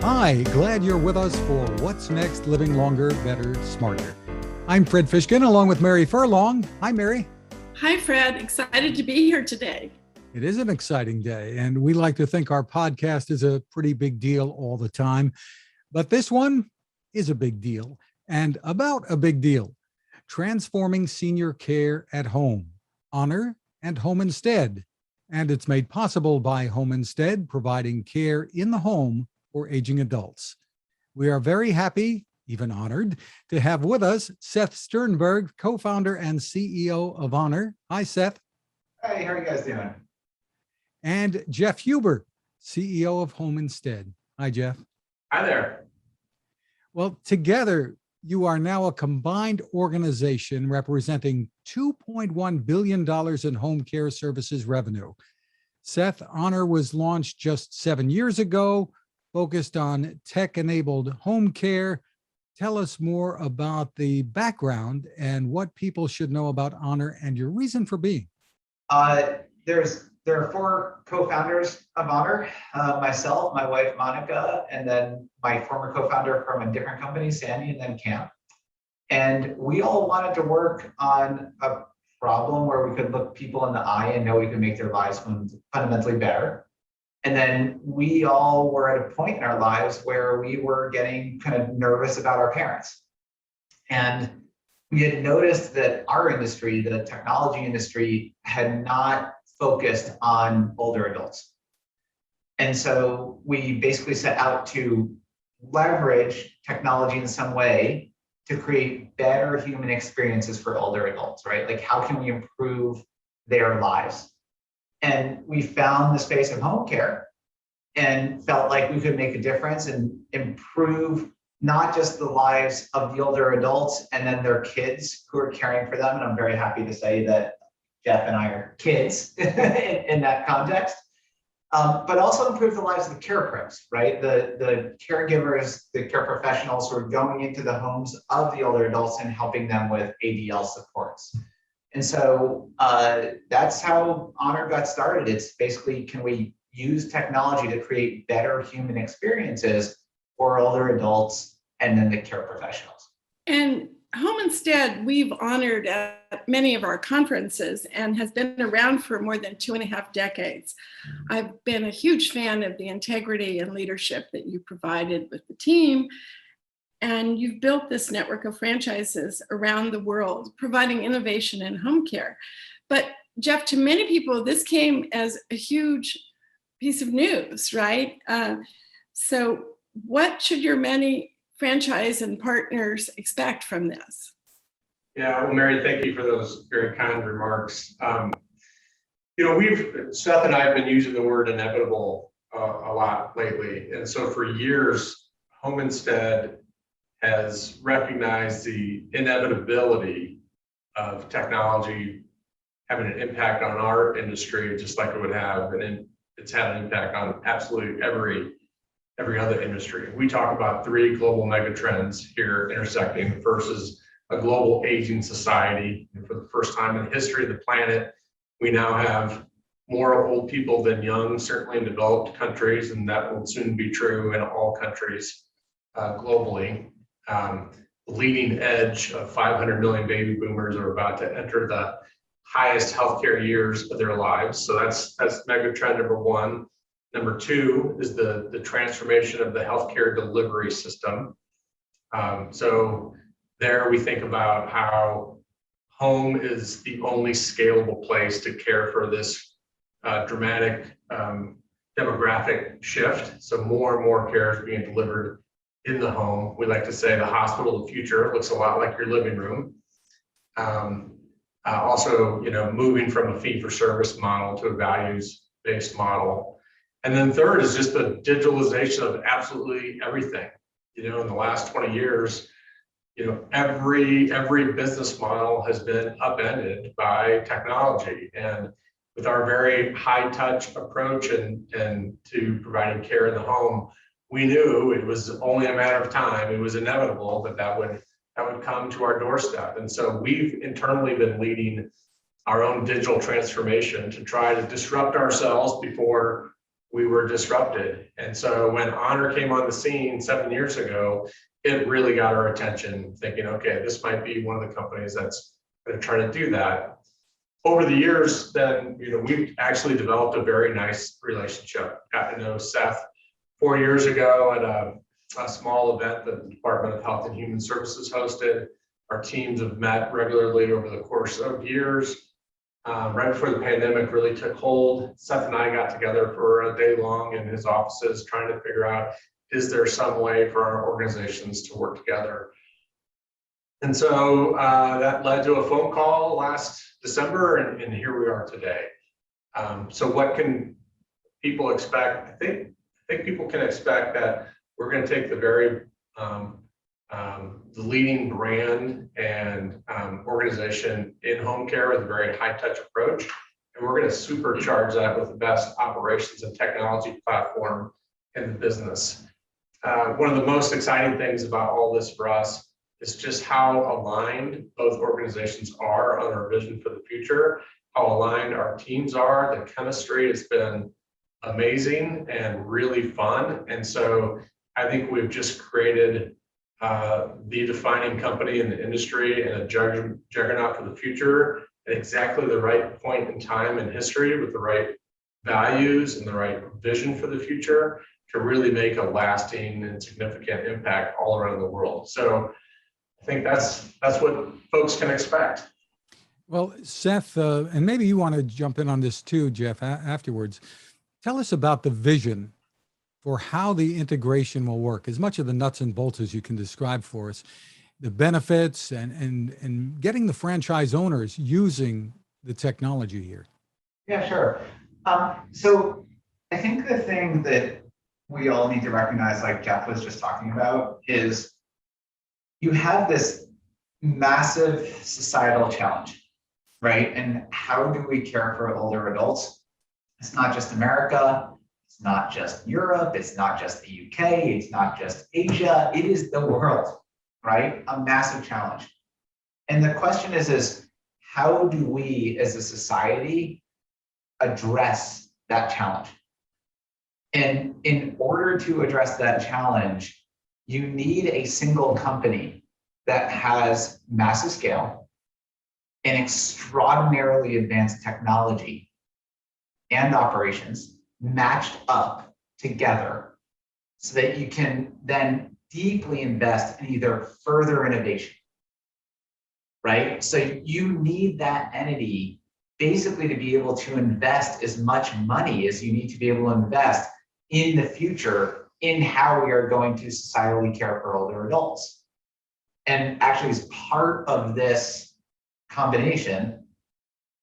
Hi, glad you're with us for What's Next, Living Longer, Better, Smarter. I'm Fred Fishkin, along with Mary Furlong. Hi, Mary. Hi, Fred. Excited to be here today. It is an exciting day, and we like to think our podcast is a pretty big deal all the time. But this one is a big deal, and about a big deal. Transforming senior care at home, Honor and Home Instead. And it's made possible by Home Instead, providing care in the home for aging adults. We are very happy, even honored, to have with us Seth Sternberg, co-founder and CEO of Honor. Hi, Seth. Hey, how are you guys doing? And Jeff Huber, CEO of Home Instead. Hi, Jeff. Hi there. Well, together, you are now a combined organization representing $2.1 billion in home care services revenue. Seth, Honor was launched just 7 years ago, focused on tech-enabled home care. Tell us more about the background and what people should know about Honor and your reason for being. There are four co-founders of Honor, myself, my wife, Monica, and then my former co-founder from a different company, Sandy, and then Cam. And we all wanted to work on a problem where we could look people in the eye and know we could make their lives fundamentally better. And then we all were at a point in our lives where we were getting kind of nervous about our parents. And we had noticed that our industry, the technology industry, had not focused on older adults. And so we basically set out to leverage technology in some way to create better human experiences for older adults, right? Like, how can we improve their lives? And we found the space of home care and felt like we could make a difference and improve not just the lives of the older adults and then their kids who are caring for them. And I'm very happy to say that Jeff and I are kids in that context, but also improve the lives of the care pros, right? The caregivers, the care professionals who are going into the homes of the older adults and helping them with ADL supports. And so that's how Honor got started. It's basically, can we use technology to create better human experiences for older adults and then the care professionals? And Home Instead, we've honored at many of our conferences and has been around for more than 2.5 decades. I've been a huge fan of the integrity and leadership that you provided with the team. And you've built this network of franchises around the world, providing innovation in home care. But Jeff, to many people, this came as a huge piece of news, right? So what should your many franchise and partners expect from this? Yeah, well, Mary, thank you for those very kind remarks. Seth and I have been using the word inevitable a lot lately. And so for years, Home Instead has recognized the inevitability of technology having an impact on our industry, just like it would have, and it's had an impact on absolutely every other industry. We talk about 3 global megatrends here intersecting. The first is a global aging society. And for the first time in the history of the planet, we now have more old people than young, certainly in developed countries, and that will soon be true in all countries globally. The leading edge of 500 million baby boomers are about to enter the highest healthcare years of their lives. So that's megatrend number 1. Number 2 is the transformation of the healthcare delivery system. So there we think about how home is the only scalable place to care for this dramatic demographic shift. So more and more care is being delivered in the home. We like to say the hospital of the future looks a lot like your living room. Also, moving from a fee-for-service model to a values-based model. And then third is just the digitalization of absolutely everything. In the last 20 years, every business model has been upended by technology. And with our very high touch approach and to providing care in the home, we knew it was only a matter of time. It was inevitable that would come to our doorstep. And so we've internally been leading our own digital transformation to try to disrupt ourselves before we were disrupted. And so when Honor came on the scene 7 years ago, it really got our attention, thinking, okay, this might be one of the companies that's going to try to do that. Over the years, then, we've actually developed a very nice relationship. Got to know Seth 4 years ago at a small event that the Department of Health and Human Services hosted. Our teams have met regularly over the course of years. Right before the pandemic really took hold, Seth and I got together for a day long in his offices trying to figure out, is there some way for our organizations to work together? And so that led to a phone call last December, and here we are today. So what can people expect? I think people can expect that we're going to take the very the leading brand and organization in home care with a very high touch approach, and we're going to supercharge that with the best operations and technology platform in the business. One of the most exciting things about all this for us is just how aligned both organizations are on our vision for the future, how aligned our teams are. The chemistry has been amazing and really fun. And so I think we've just created the defining company in the industry and a juggernaut for the future at exactly the right point in time in history with the right values and the right vision for the future to really make a lasting and significant impact all around the world. So I think that's what folks can expect. Well, Seth, and maybe you want to jump in on this too, Jeff, afterwards. Tell us about the vision for how the integration will work, as much of the nuts and bolts as you can describe for us, the benefits and getting the franchise owners using the technology here. Yeah, sure. So I think the thing that we all need to recognize, like Jeff was just talking about, is you have this massive societal challenge, right? And how do we care for older adults? It's not just America. It's not just Europe. It's not just the UK. It's not just Asia. It is the world, right? A massive challenge. And the question is how do we as a society address that challenge? And in order to address that challenge, you need a single company that has massive scale and extraordinarily advanced technology and operations matched up together so that you can then deeply invest in either further innovation, right? So you need that entity basically to be able to invest as much money as you need to be able to invest in the future in how we are going to societally care for older adults. And actually, as part of this combination,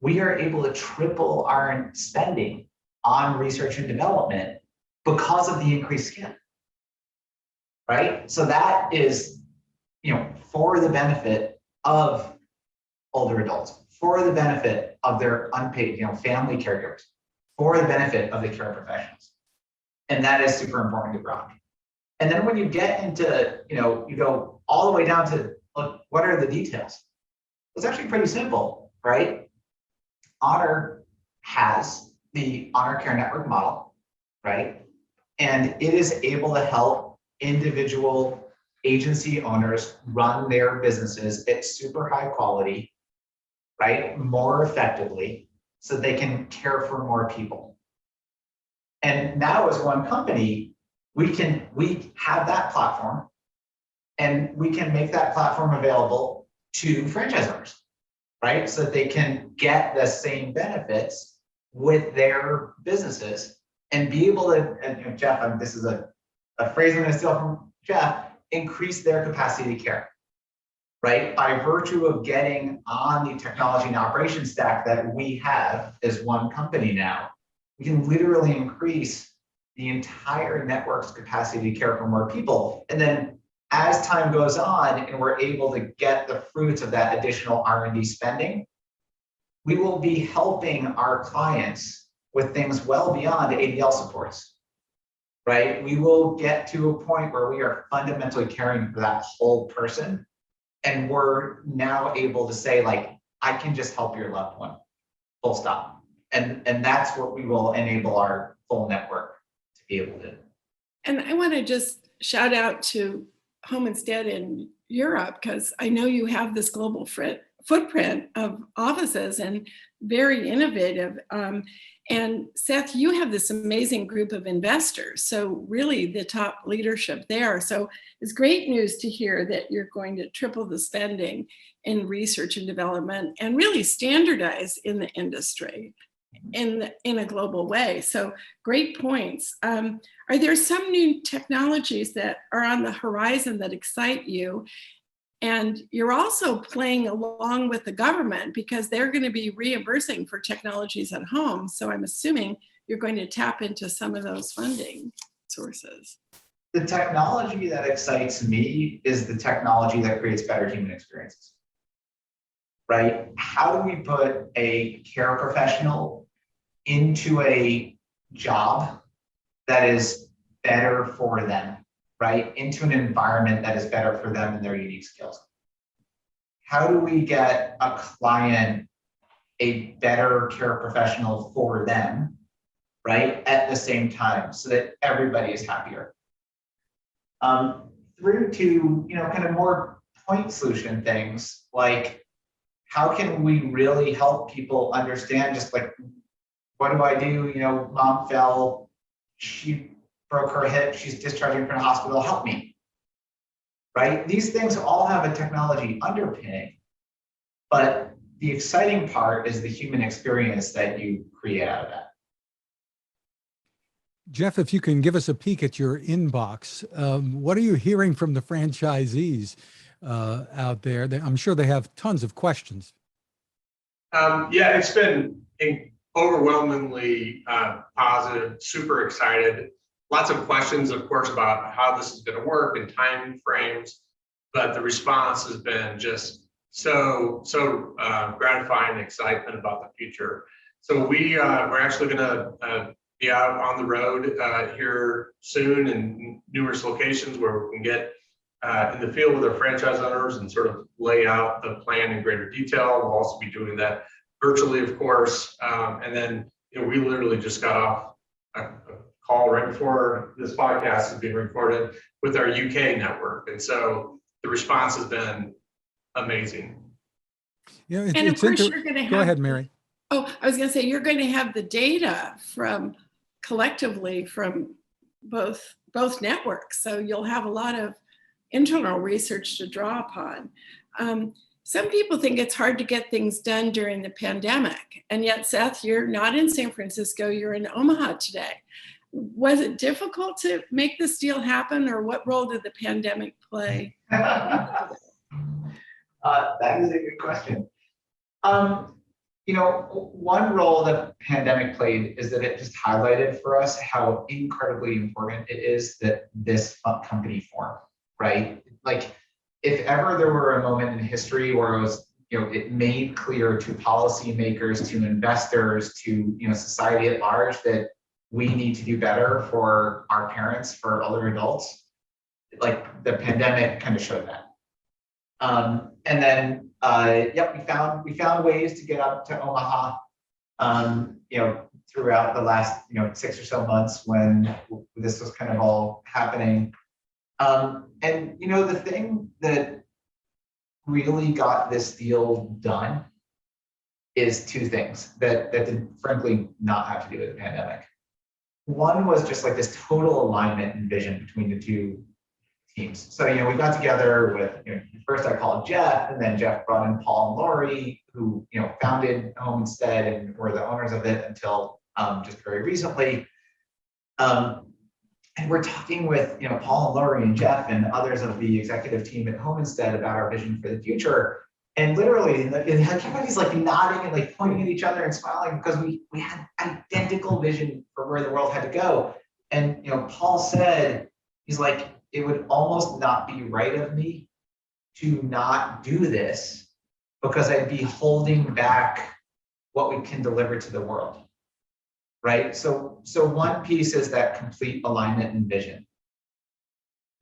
we are able to triple our spending on research and development because of the increased scale, right? So that is, for the benefit of older adults, for the benefit of their unpaid, family caregivers, for the benefit of the care professionals. And that is super important to ground. And then when you get into, you go all the way down to, look, what are the details? It's actually pretty simple, right? Honor has the Honor Care Network model, right? And it is able to help individual agency owners run their businesses at super high quality, right? More effectively, so they can care for more people. And now as one company, we have that platform and we can make that platform available to franchise owners, right? So that they can get the same benefits with their businesses and be able to, and Jeff, this is a phrase I'm going to steal from Jeff, increase their capacity to care, right? By virtue of getting on the technology and operations stack that we have as one company now, we can literally increase the entire network's capacity to care for more people. And then as time goes on and we're able to get the fruits of that additional R&D spending, we will be helping our clients with things well beyond ADL supports, right? We will get to a point where we are fundamentally caring for that whole person. And we're now able to say, like, I can just help your loved one, full stop. And that's what we will enable our full network to be able to. And I want to just shout out to Home Instead in Europe, because I know you have this global footprint of offices and very innovative. And Seth, you have this amazing group of investors. So really the top leadership there. So it's great news to hear that you're going to triple the spending in research and development and really standardize in the industry in a global way. So great points. Are there some new technologies that are on the horizon that excite you? And you're also playing along with the government because they're going to be reimbursing for technologies at home. So I'm assuming you're going to tap into some of those funding sources. The technology that excites me is the technology that creates better human experiences, right? How do we put a care professional into a job that is better for them, right? Into an environment that is better for them and their unique skills. How do we get a client a better care professional for them, right? At the same time, so that everybody is happier. Through to, kind of more point solution things, like how can we really help people understand just like, what do I do? Mom fell, she broke her hip, she's discharging from the hospital, help me, right? These things all have a technology underpinning, but the exciting part is the human experience that you create out of that. Jeff, if you can give us a peek at your inbox, what are you hearing from the franchisees out there? I'm sure they have tons of questions. Yeah, it's been overwhelmingly positive, super excited. Lots of questions, of course, about how this is going to work and time frames, but the response has been just so gratifying and excitement about the future. So we're actually going to be out on the road here soon in numerous locations where we can get in the field with our franchise owners and sort of lay out the plan in greater detail. We'll also be doing that virtually, of course. And then, we literally just got off a call right before this podcast is being recorded with our UK network. And so the response has been amazing. Yeah, And of course, you're going to have. Go ahead, Mary. Oh, I was going to say, you're going to have the data collectively from both networks. So you'll have a lot of internal research to draw upon. Some people think it's hard to get things done during the pandemic. And yet, Seth, you're not in San Francisco, you're in Omaha today. Was it difficult to make this deal happen, or what role did the pandemic play? That is a good question. One role the pandemic played is that it just highlighted for us how incredibly important it is that this company form, right? Like, if ever there were a moment in history where it was, it made clear to policymakers, to investors, to, society at large that we need to do better for our parents, for older adults, like the pandemic kind of showed that. And then, we found ways to get up to Omaha, throughout the last, 6 or so months when this was kind of all happening. And the thing that really got this deal done is two things that did frankly not have to do with the pandemic. One was just like this total alignment and vision between the two teams. So, we got together with, first I called Jeff, and then Jeff brought in Paul and Lori, who, founded Home Instead and were the owners of it until just very recently. And we're talking with, Paul and Lori and Jeff and others of the executive team at Home Instead about our vision for the future. And literally, everybody's like nodding and like pointing at each other and smiling because we had identical vision for where the world had to go. And, Paul said, he's like, it would almost not be right of me to not do this because I'd be holding back what we can deliver to the world. Right? So one piece is that complete alignment and vision.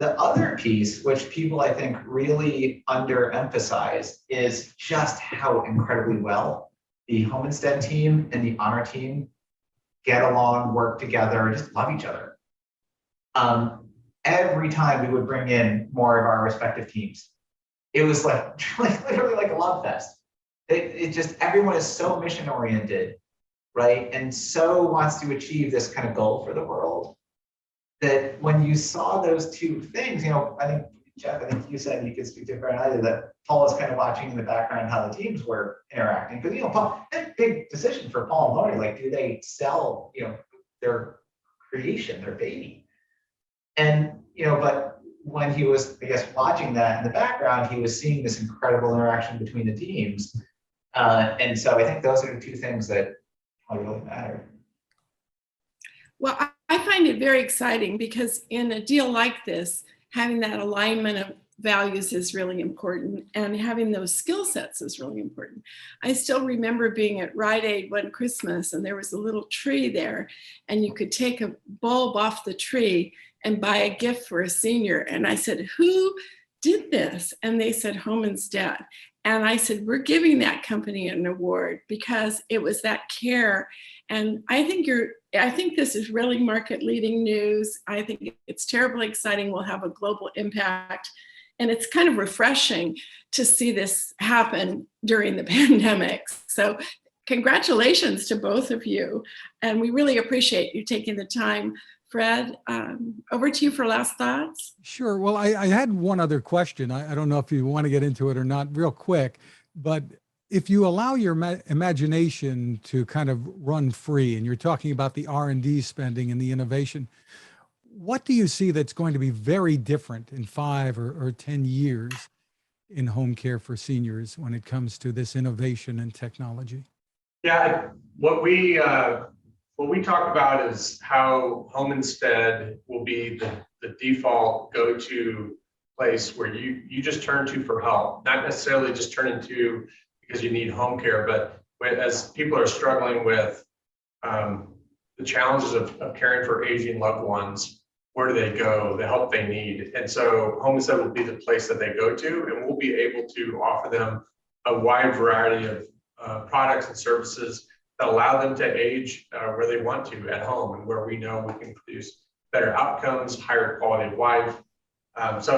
The other piece, which people I think really underemphasize, is just how incredibly well the Home Instead team and the Honor team get along, work together, and just love each other. every time we would bring in more of our respective teams, it was like literally like a love fest. It just, everyone is so mission oriented, right? And so wants to achieve this kind of goal for the world, that when you saw those two things, I think, Jeff, I think you said, you could speak to it better than I did, that Paul was kind of watching in the background how the teams were interacting. Because, Paul, that's a big decision for Paul and Lori. Like, do they sell, their creation, their baby? And, but when he was, I guess, watching that in the background, he was seeing this incredible interaction between the teams. And so I think those are the two things that really matter. Well, I find it very exciting because in a deal like this, having that alignment of values is really important, and having those skill sets is really important. I still remember being at Rite Aid one Christmas, and there was a little tree there, and you could take a bulb off the tree and buy a gift for a senior. And I said, who did this? And they said, Home Instead. And I said, we're giving that company an award because it was that care. And I think this is really market leading news. I think it's terribly exciting. We'll have a global impact. And it's kind of refreshing to see this happen during the pandemic. So congratulations to both of you. And we really appreciate you taking the time. Fred, over to you for last thoughts. Sure. Well, I had one other question. I don't know if you want to get into it or not, real quick, but if you allow your imagination to kind of run free, and you're talking about the R&D spending and the innovation, what do you see that's going to be very different in 5 or 10 years in home care for seniors when it comes to this innovation and technology? Yeah, what we talk about is how Home Instead will be the default go-to place where you just turn to for help, not necessarily just turn into because you need home care, but as people are struggling with the challenges of caring for aging loved ones, where do they go, the help they need? And so Home Instead will be the place that they go to, and we'll be able to offer them a wide variety of products and services that allow them to age where they want to at home, and where we know we can produce better outcomes, higher quality of life. As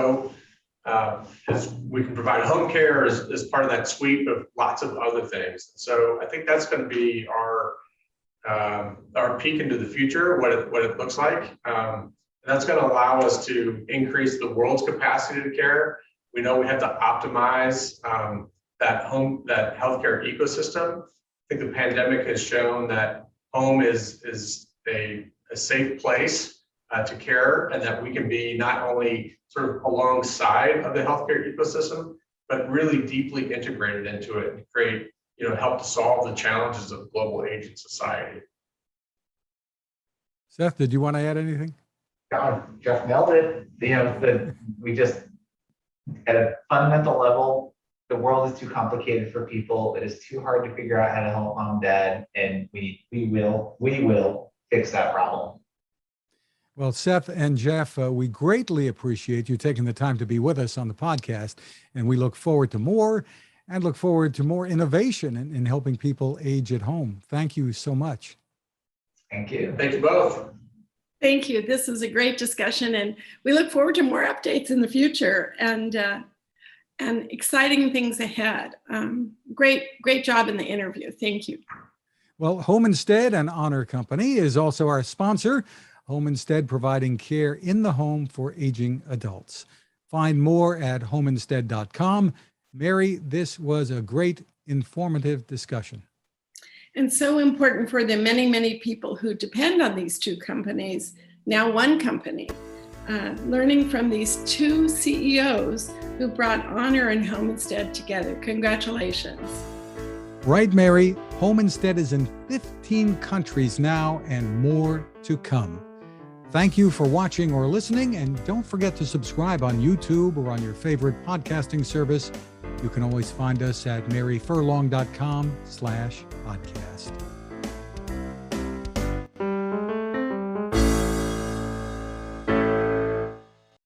we can provide home care as part of that suite of lots of other things. So I think that's going to be our peek into the future, what it looks like. And that's going to allow us to increase the world's capacity to care. We know we have to optimize that healthcare ecosystem. I think the pandemic has shown that home is a safe place to care, and that we can be not only sort of alongside of the healthcare ecosystem, but really deeply integrated into it and create, help to solve the challenges of global aging society. Seth, did you want to add anything? God, Jeff nailed it. We just, at a fundamental level, the world is too complicated for people. It is too hard to figure out how to help mom and dad, and we will fix that problem. Well, Seth and Jeff, we greatly appreciate you taking the time to be with us on the podcast, and we look forward to more innovation in helping people age at home. Thank you so much. Thank you. Thank you both. Thank you. This was a great discussion, and we look forward to more updates in the future and exciting things ahead. Great job in the interview. Thank you. Well, Home Instead and Honor Company is also our sponsor. Home Instead, providing care in the home for aging adults. Find more at homeinstead.com. Mary, this was a great, informative discussion. And so important for the many, many people who depend on these two companies, now one company. Learning from these two CEOs who brought Honor and Home Instead together. Congratulations. Right, Mary. Home Instead is in 15 countries now, and more to come. Thank you for watching or listening, and don't forget to subscribe on YouTube or on your favorite podcasting service. You can always find us at maryfurlong.com/podcast.